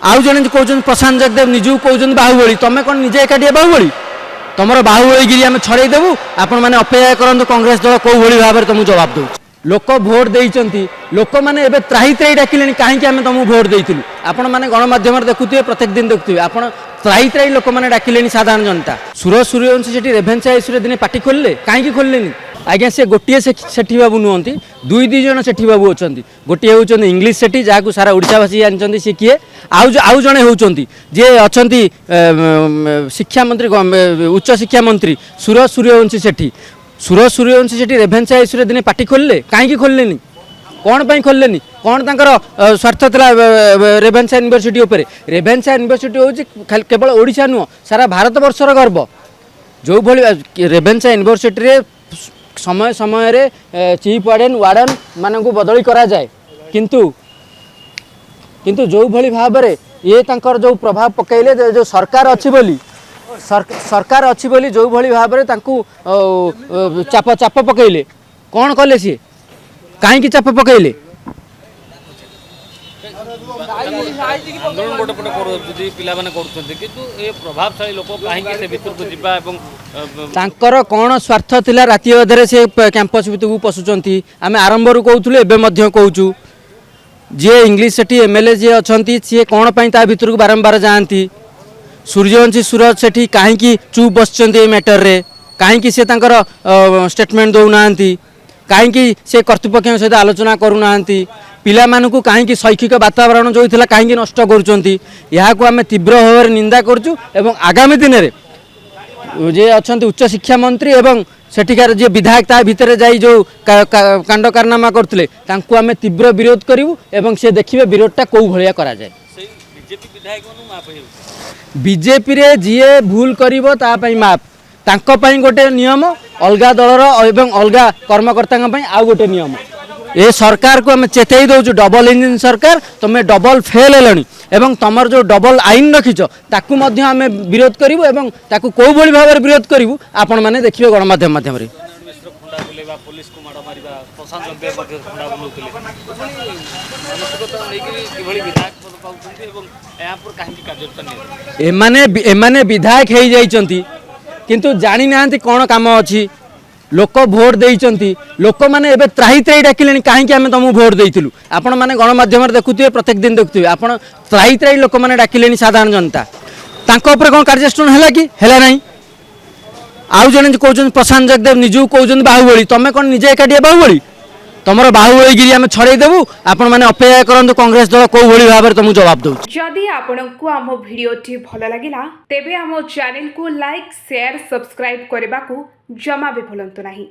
आउ जने कहउछन प्रशांत जगदेव निजू कहउछन बाहुबली तमे कोन निजे एकाटिया बाहुबली तुमर बाहुबलीगिरी आम छड़े देवु आपण मैंने अपेक्षा करूँ कांग्रेस दल कौ भाई भाव में तुमको जवाब दो लोक भोट देती लोक मैंने एवं त्राही त्राही डाकिले कहीं आम तुमको भोट देलु आपण मैंने गणमाध्यम देखुए प्रत्येक दिन देखुए आप त्राही त्राही लोक मैंने डाकिले साधारण जनता सूरज सूर्यवंशी से रेभेन्सा इश्यू दिन पार्टी खोलिले कहीं खोलिले आज्ञा सी गोटे सेठी बाबू नुहति दुई दुई जन सेठी बाबू अच्छा गोटे हूँ इंग्लीश सेठी जहाँ सारा ओडावासी जानते सी किए आउ जड़े होती जे अच्छा शिक्षा मंत्री उच्च शिक्षा मंत्री सूरज सूर्यवंशी सेठी रेभेन्सा इश्यू दिन पार्टी खोलिले कहीं खोलिले कौन पर खोलिले कौन तांकर स्वार्थ था रेभेन्सा यूनिवर्सिटी उपर रेभेन्सा यूनिवर्सिटी हूँ केवल ओडिशा नुह सारा भारत वर्षर गर्व जो भली रेभेन्सा यूनिवर्सिटी समय समय रे चीफ वार्डन मानू बदली करा जाए किंतु जो भली भाव में ये तांकर जो प्रभाव पकईले जो सरकार अच्छी बोली सरकार अच्छी बोली जो भली भाव में तांकू चाप चाप पकईले कौन कले सी कहीं चाप पकईले आंदोलन गोटे पटे प्रभावशाली लोक कहीं तांकर कौन स्वार्थ थिला राति अधरे से कैंपस भितर पशुंट आम आरंभ कहूँ एवं कहूँ जी इंग्लीश सेठी एमएलए जी अच्छा सी कौन ता भितर को बारंबार जाती सूर्यवंशी सूरज सेठी कहीं चुप बस मैटर रे कहीं से स्टेटमेंट दौना कहीं से कर्तृपक्ष सहित आलोचना करूना पिला मानू कहीं शैक्षिक वातावरण जो था कहीं नष्ट करें तीव्र भाव में निंदा करुँ एवं आगामी दिन में जे अच्छा उच्च शिक्षा मंत्री एवं सेठिकार जे विधायक ता भितर जाई जो कांड कारनामा करते आम तीव्र विरोध करूँ एवं से देखिए विरोधटा कौ भाया करा जाए बीजेपी रे जीए भूल करिवो ता पई माप तांको पई गोटे नियम अलगा दलर एवं अलगा कर्मकर्ता आउ गोटे नियम ए सरकार को आम चेतई दौचु डबल इंजिन सरकार तुम्हें डबल फेल हेलनी एवं तुमर जो डबल आईन रखिच ताकू मध्य आम विरोध करूँ एवं ताकू कौ भाई भाव में विरोध करूँ आपण मैंने देखिए गणमाध्यम माध्यम एमाने विधायक हो जाइछंती किंतु जानी नांती कौन काम अच्छी लोक भोट देती लोक मैंने एवं त्राही त्राही डाकिले कहीं आम तुमको भोट देलु आपण मैंने गणमाध्यम देखुए प्रत्येक दिन देखुए आप त्राही त्राही लोक मैंने डाकिले साधारण जनता तांको ऊपर कौन कार्यक्रम है कि है ना आउ जने कहउछन प्रशांत जगदेव निजू कहउछन बाहुबली तमे कोन निजे एकाटिया बाहुबली तुमर बाहुबलीगिरी आम छड़े देवु आपण मैंने अपेक्षा करूँ कांग्रेस दल कौ भाई भाव में तुमको जवाब दो जदि आपंक आम भिडी भल लगा तेब आम चैनल को लाइक शेयर सब्सक्राइब करने को जमा भी भूलु नहीं।